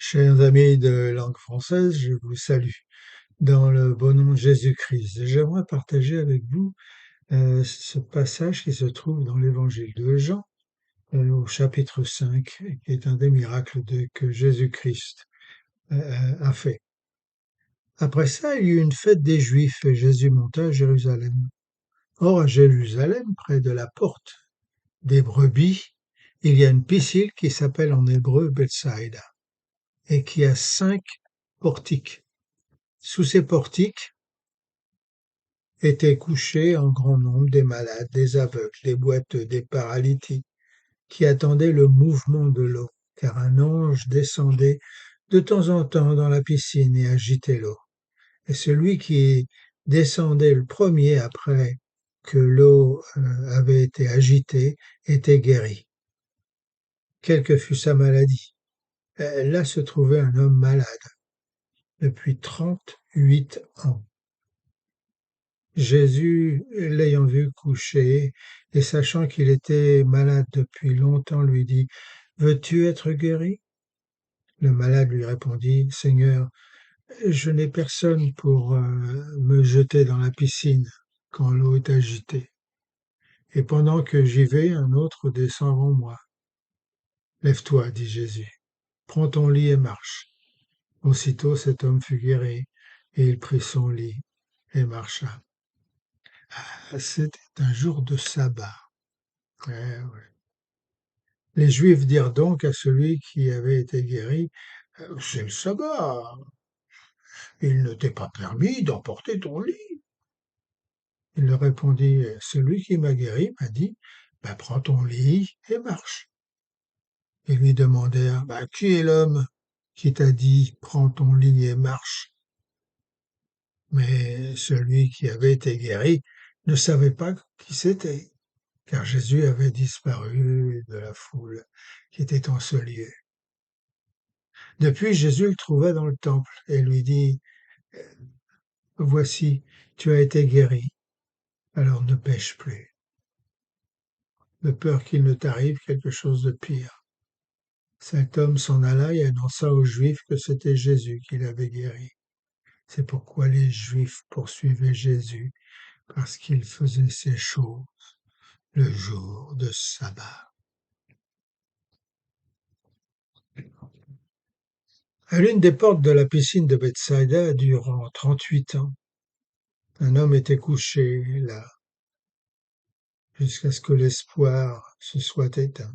Chers amis de langue française, je vous salue dans le beau nom de Jésus-Christ. J'aimerais partager avec vous ce passage qui se trouve dans l'évangile de Jean, au chapitre 5, qui est un des miracles que Jésus-Christ a fait. Après ça, il y eut une fête des Juifs et Jésus monta à Jérusalem. Or, à Jérusalem, près de la porte des brebis, il y a une piscine qui s'appelle en hébreu Bethsaïda et qui a 5 portiques. Sous ces portiques étaient couchés en grand nombre des malades, des aveugles, des boiteux, des paralytiques, qui attendaient le mouvement de l'eau, car un ange descendait de temps en temps dans la piscine et agitait l'eau. Et celui qui descendait le premier après que l'eau avait été agitée était guéri, quelle que fût sa maladie. Là se trouvait un homme malade depuis 38 ans. Jésus, l'ayant vu couché et sachant qu'il était malade depuis longtemps, lui dit: Veux-tu être guéri? Le malade lui répondit: Seigneur, je n'ai personne pour me jeter dans la piscine quand l'eau est agitée. Et pendant que j'y vais, un autre descend avant moi. Lève-toi, dit Jésus, prends ton lit et marche. Aussitôt cet homme fut guéri, et il prit son lit et marcha. C'était un jour de sabbat. Ouais, ouais. Les Juifs dirent donc à celui qui avait été guéri: C'est le sabbat, il ne t'est pas permis d'emporter ton lit. Il leur répondit: Celui qui m'a guéri m'a dit: Prends ton lit et marche. Ils lui demandèrent: Qui est l'homme qui t'a dit: Prends ton lit et marche? Mais celui qui avait été guéri ne savait pas qui c'était, car Jésus avait disparu de la foule qui était en ce lieu. Depuis, Jésus le trouva dans le temple et lui dit: Voici, tu as été guéri, alors ne pêche plus, de peur qu'il ne t'arrive quelque chose de pire. Cet homme s'en alla et annonça aux Juifs que c'était Jésus qui l'avait guéri. C'est pourquoi les Juifs poursuivaient Jésus, parce qu'il faisait ces choses le jour de sabbat. À l'une des portes de la piscine de Bethsaïda, durant 38 ans, un homme était couché là, jusqu'à ce que l'espoir se soit éteint.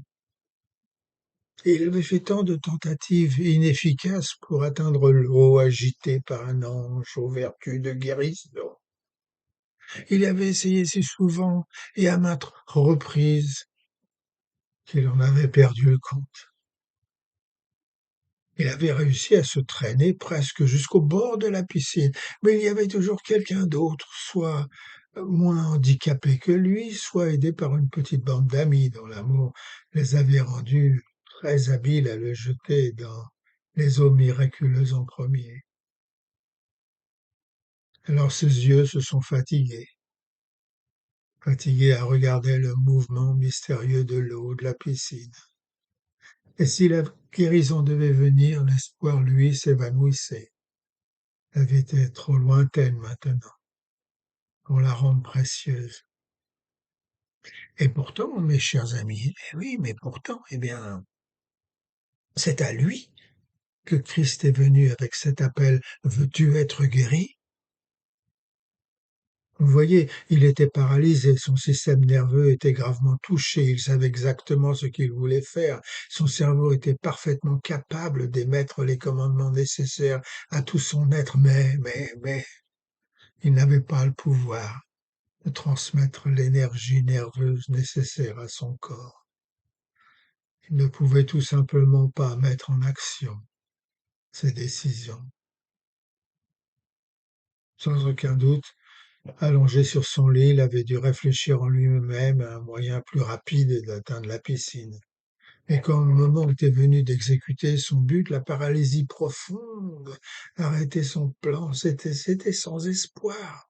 Et il avait fait tant de tentatives inefficaces pour atteindre l'eau agitée par un ange aux vertus de guérison. Il avait essayé si souvent et à maintes reprises qu'il en avait perdu le compte. Il avait réussi à se traîner presque jusqu'au bord de la piscine, mais il y avait toujours quelqu'un d'autre, soit moins handicapé que lui, soit aidé par une petite bande d'amis dont l'amour les avait rendus très habiles à le jeter dans les eaux miraculeuses en premier. Alors ses yeux se sont fatigués à regarder le mouvement mystérieux de l'eau de la piscine. Et si la guérison devait venir, l'espoir, lui, s'évanouissait. La vie était trop lointaine maintenant pour la rendre précieuse. Et pourtant, mes chers amis, eh oui, mais pourtant, eh bien, c'est à lui que Christ est venu avec cet appel: Veux-tu être guéri? Vous voyez, il était paralysé, son système nerveux était gravement touché, il savait exactement ce qu'il voulait faire, son cerveau était parfaitement capable d'émettre les commandements nécessaires à tout son être, mais, il n'avait pas le pouvoir de transmettre l'énergie nerveuse nécessaire à son corps. Il ne pouvait tout simplement pas mettre en action ses décisions. Sans aucun doute, allongé sur son lit, il avait dû réfléchir en lui-même à un moyen plus rapide d'atteindre la piscine. Et quand le moment était venu d'exécuter son but, la paralysie profonde arrêtait son plan. C'était sans espoir.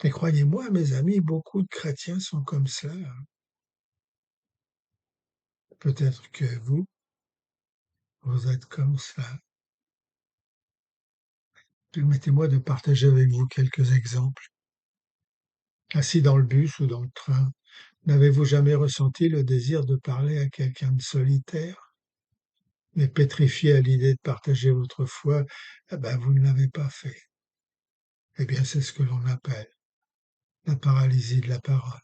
Et croyez-moi, mes amis, beaucoup de chrétiens sont comme cela. Peut-être que vous vous êtes comme cela. Permettez-moi de partager avec vous quelques exemples. Assis dans le bus ou dans le train, n'avez-vous jamais ressenti le désir de parler à quelqu'un de solitaire? Mais pétrifié à l'idée de partager votre foi, eh ben, vous ne l'avez pas fait. Eh bien, c'est ce que l'on appelle la paralysie de la parole.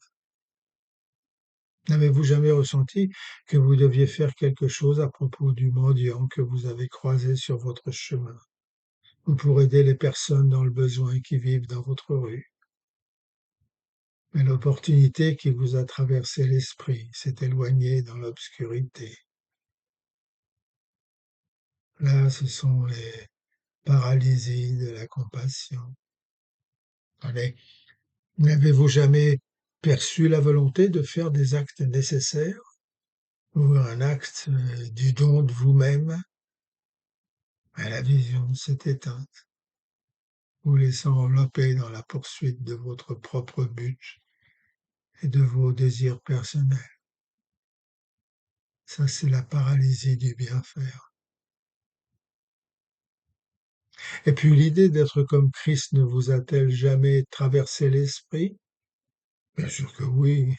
N'avez-vous jamais ressenti que vous deviez faire quelque chose à propos du mendiant que vous avez croisé sur votre chemin, ou pour aider les personnes dans le besoin qui vivent dans votre rue? Mais l'opportunité qui vous a traversé l'esprit s'est éloignée dans l'obscurité. Là, ce sont les paralysies de la compassion. Allez, n'avez-vous jamais perçu la volonté de faire des actes nécessaires ou un acte du don de vous-même? Mais la vision s'est éteinte, vous laissant envelopper dans la poursuite de votre propre but et de vos désirs personnels. Ça, c'est la paralysie du bien faire. Et puis l'idée d'être comme Christ ne vous a-t-elle jamais traversé l'esprit? Bien sûr que oui.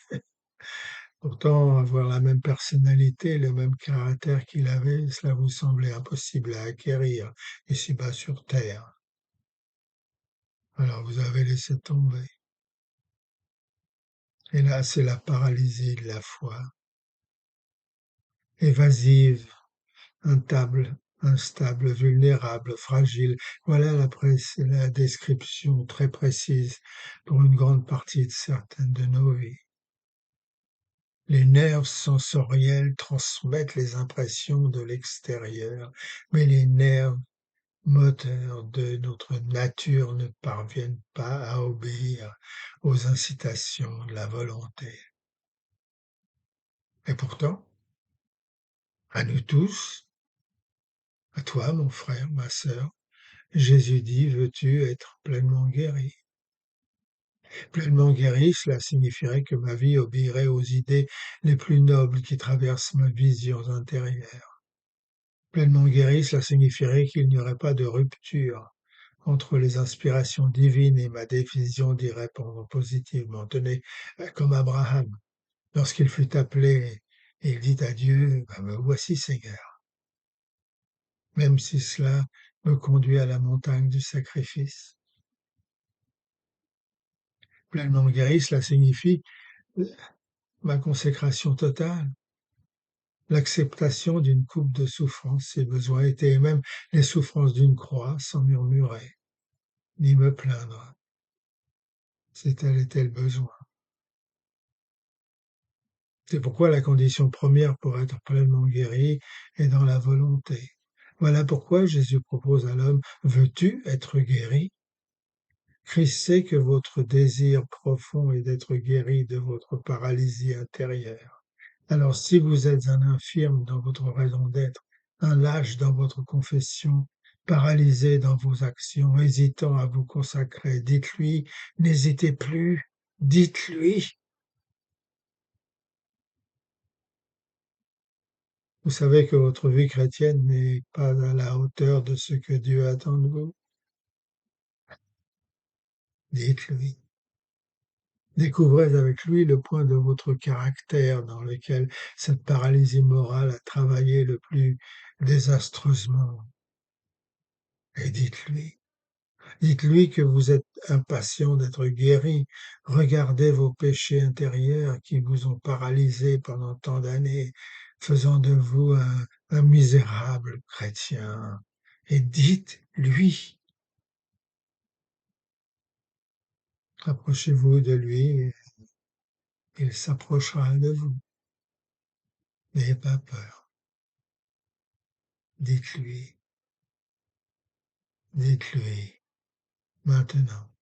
Pourtant, avoir la même personnalité, le même caractère qu'il avait, cela vous semblait impossible à acquérir ici-bas sur terre. Alors vous avez laissé tomber. Et là, c'est la paralysie de la foi, évasive, instable, vulnérable, fragile. Voilà la description très précise pour une grande partie de certaines de nos vies. Les nerfs sensoriels transmettent les impressions de l'extérieur, mais les nerfs moteurs de notre nature ne parviennent pas à obéir aux incitations de la volonté. Et pourtant, à nous tous, à toi, mon frère, ma sœur, Jésus dit, veux-tu être pleinement guéri? Pleinement guéri, cela signifierait que ma vie obéirait aux idées les plus nobles qui traversent ma vision intérieure. Pleinement guéri, cela signifierait qu'il n'y aurait pas de rupture entre les inspirations divines et ma décision d'y répondre positivement. Tenez, comme Abraham, lorsqu'il fut appelé, il dit à Dieu, ben, me voici Seigneur, même si cela me conduit à la montagne du sacrifice. Pleinement guéri, cela signifie ma consécration totale, l'acceptation d'une coupe de souffrance si besoin était, et même les souffrances d'une croix sans murmurer, ni me plaindre, si tel était le besoin. C'est pourquoi la condition première pour être pleinement guéri est dans la volonté. Voilà pourquoi Jésus propose à l'homme, veux-tu être guéri? Christ sait que votre désir profond est d'être guéri de votre paralysie intérieure. Alors si vous êtes un infirme dans votre raison d'être, un lâche dans votre confession, paralysé dans vos actions, hésitant à vous consacrer, dites-lui, n'hésitez plus, dites-lui. Vous savez que votre vie chrétienne n'est pas à la hauteur de ce que Dieu attend de vous. Dites-lui. Découvrez avec lui le point de votre caractère dans lequel cette paralysie morale a travaillé le plus désastreusement. Et dites-lui. Dites-lui que vous êtes impatient d'être guéri. Regardez vos péchés intérieurs qui vous ont paralysé pendant tant d'années, faisant de vous un misérable chrétien. Et dites-lui, approchez-vous de lui et il s'approchera de vous. N'ayez pas peur. Dites-lui, dites-lui maintenant.